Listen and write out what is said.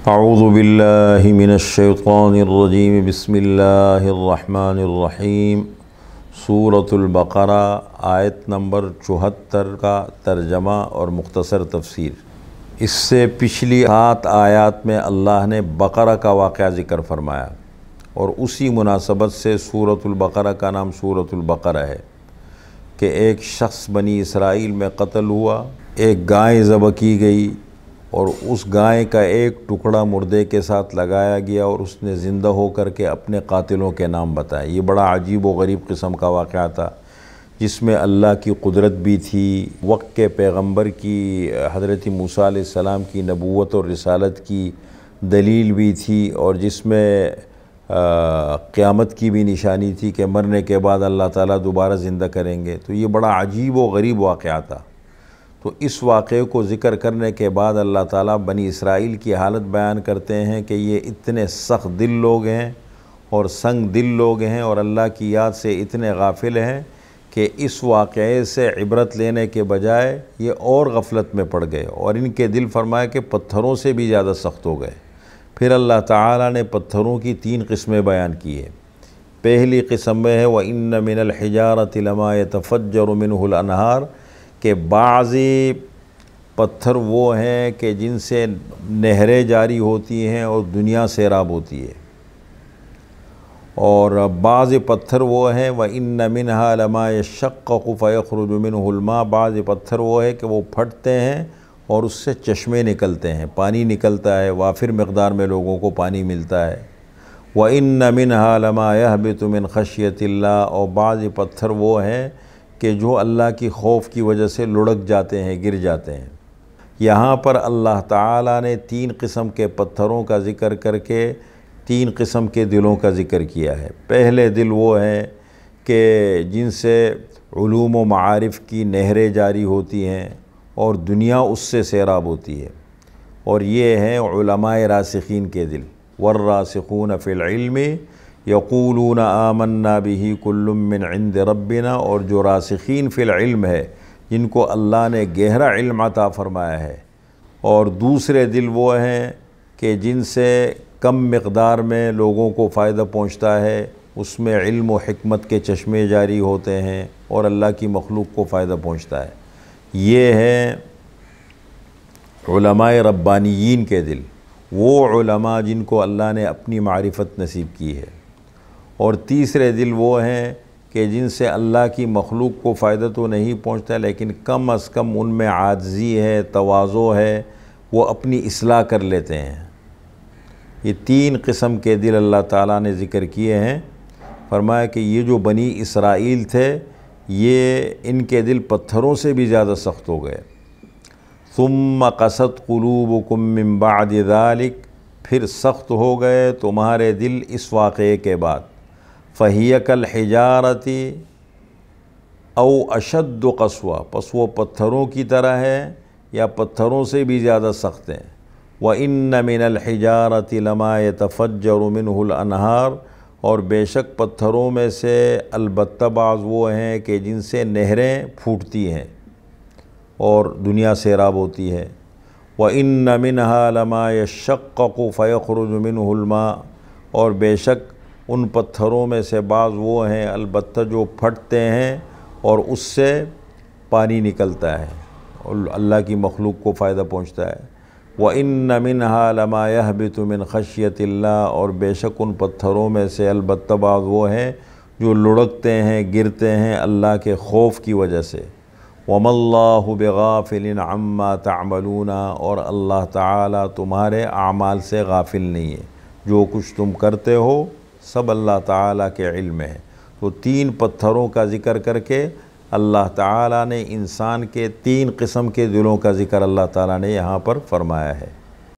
اعوذ باللہ من الشیطان الرجیم بسم اللہ الرحمن الرحیم۔ سورۃ البقرہ آیت نمبر 74 کا ترجمہ اور مختصر تفسیر۔ اس سے پچھلی 7 آیات میں اللہ نے بقرہ کا واقعہ ذکر فرمایا اور اسی مناسبت سے سورۃ البقرہ کا نام سورۃ البقرہ ہے کہ ایک شخص بنی اسرائیل میں قتل ہوا، ایک گائے ذبح کی گئی اور اس گائے کا ایک ٹکڑا مردے کے ساتھ لگایا گیا اور اس نے زندہ ہو کر کے اپنے قاتلوں کے نام بتائے۔ یہ بڑا عجیب و غریب قسم کا واقعہ تھا جس میں اللہ کی قدرت بھی تھی، وقت کے پیغمبر کی حضرت موسیٰ علیہ السلام کی نبوت اور رسالت کی دلیل بھی تھی، اور جس میں قیامت کی بھی نشانی تھی کہ مرنے کے بعد اللہ تعالیٰ دوبارہ زندہ کریں گے۔ تو یہ بڑا عجیب و غریب واقعہ تھا۔ تو اس واقعے کو ذکر کرنے کے بعد اللہ تعالیٰ بنی اسرائیل کی حالت بیان کرتے ہیں کہ یہ اتنے سخت دل لوگ ہیں اور سنگ دل لوگ ہیں اور اللہ کی یاد سے اتنے غافل ہیں کہ اس واقعے سے عبرت لینے کے بجائے یہ اور غفلت میں پڑ گئے، اور ان کے دل فرمایا کہ پتھروں سے بھی زیادہ سخت ہو گئے۔ پھر اللہ تعالیٰ نے پتھروں کی 3 قسمیں بیان کی ہیں۔ پہلی قسم میں ہے وَإِنَّ مِنَ الْحِجَارَةِ لَمَا يَتَفَجَّرُ مِنْهُ الْأَنْهَارُ، کہ بعضی پتھر وہ ہیں کہ جن سے نہریں جاری ہوتی ہیں اور دنیا سیراب ہوتی ہے، اور بعض پتھر وہ ہیں وَإِنَّ مِنْهَا لَمَا يَشَّقَّقُ فَيَخْرُجُ مِنْهُ الْمَاءُ، بعض پتھر وہ ہے کہ وہ پھٹتے ہیں اور اس سے چشمے نکلتے ہیں، پانی نکلتا ہے، وافر مقدار میں لوگوں کو پانی ملتا ہے۔ وَإِنَّ مِنْهَا لَمَا يَهْبِطُ مِنْ خَشْيَةِ اللَّهِ، اور بعض پتھر وہ ہیں کہ جو اللہ کی خوف کی وجہ سے لڑک جاتے ہیں، گر جاتے ہیں۔ یہاں پر اللہ تعالیٰ نے 3 قسم کے پتھروں کا ذکر کر کے 3 قسم کے دلوں کا ذکر کیا ہے۔ پہلے دل وہ ہیں کہ جن سے علوم و معارف کی نہریں جاری ہوتی ہیں اور دنیا اس سے سیراب ہوتی ہے، اور یہ ہیں علماء راسخین کے دل۔ والراسخون فی العلم یقولون آمنا بہ کل من عند ربنا، اور جو راسخین فی العلم ہے جن کو اللہ نے گہرا علم عطا فرمایا ہے۔ اور دوسرے دل وہ ہیں کہ جن سے کم مقدار میں لوگوں کو فائدہ پہنچتا ہے، اس میں علم و حکمت کے چشمے جاری ہوتے ہیں اور اللہ کی مخلوق کو فائدہ پہنچتا ہے۔ یہ ہیں علماء ربانیین کے دل، وہ علماء جن کو اللہ نے اپنی معرفت نصیب کی ہے۔ اور تیسرے دل وہ ہیں کہ جن سے اللہ کی مخلوق کو فائدہ تو نہیں پہنچتا لیکن کم از کم ان میں عاجزی ہے، تواضع ہے، وہ اپنی اصلاح کر لیتے ہیں۔ یہ 3 قسم کے دل اللہ تعالیٰ نے ذکر کیے ہیں۔ فرمایا کہ یہ جو بنی اسرائیل تھے، یہ ان کے دل پتھروں سے بھی زیادہ سخت ہو گئے۔ ثم قست قلوبکم من بعد ذلک، پھر سخت ہو گئے تمہارے دل اس واقعے کے بعد۔ فَهِيَ كَالْحِجَارَةِ أَوْ أَشَدُّ قَسْوَةً، پس وہ پتھروں کی طرح ہے یا پتھروں سے بھی زیادہ سخت ہیں۔ وَإِنَّ مِنَ الْحِجَارَةِ لَمَا يَتَفَجَّرُ مِنْهُ الْأَنْهَارُ، اور بے شک پتھروں میں سے البتہ بعض وہ ہیں کہ جن سے نہریں پھوٹتی ہیں اور دنیا سیراب ہوتی ہے۔ وَإِنَّ مِنْهَا لَمَا يَشَّقَّقُ فَيَخْرُجُ مِنْهُ الْمَاءُ، اور بے شک ان پتھروں میں سے بعض وہ ہیں البتہ جو پھٹتے ہیں اور اس سے پانی نکلتا ہے اور اللہ کی مخلوق کو فائدہ پہنچتا ہے۔ وَإِنَّ مِنْهَا لَمَا يَهْبِطُ مِنْ خَشْيَةِ اللَّهِ، اور بے شک ان پتھروں میں سے البتہ بعض وہ ہیں جو لڑکتے ہیں، گرتے ہیں اللہ کے خوف کی وجہ سے۔ وَمَا اللَّهُ بِغَافِلٍ عَمَّا تَعْمَلُونَ، اور اللہ تعالیٰ تمہارے اعمال سے غافل نہیں ہے، جو کچھ تم کرتے ہو سب اللہ تعالیٰ کے علم ہے۔ تو 3 پتھروں کا ذکر کر کے اللہ تعالیٰ نے انسان کے 3 قسم کے دلوں کا ذکر اللہ تعالیٰ نے یہاں پر فرمایا ہے۔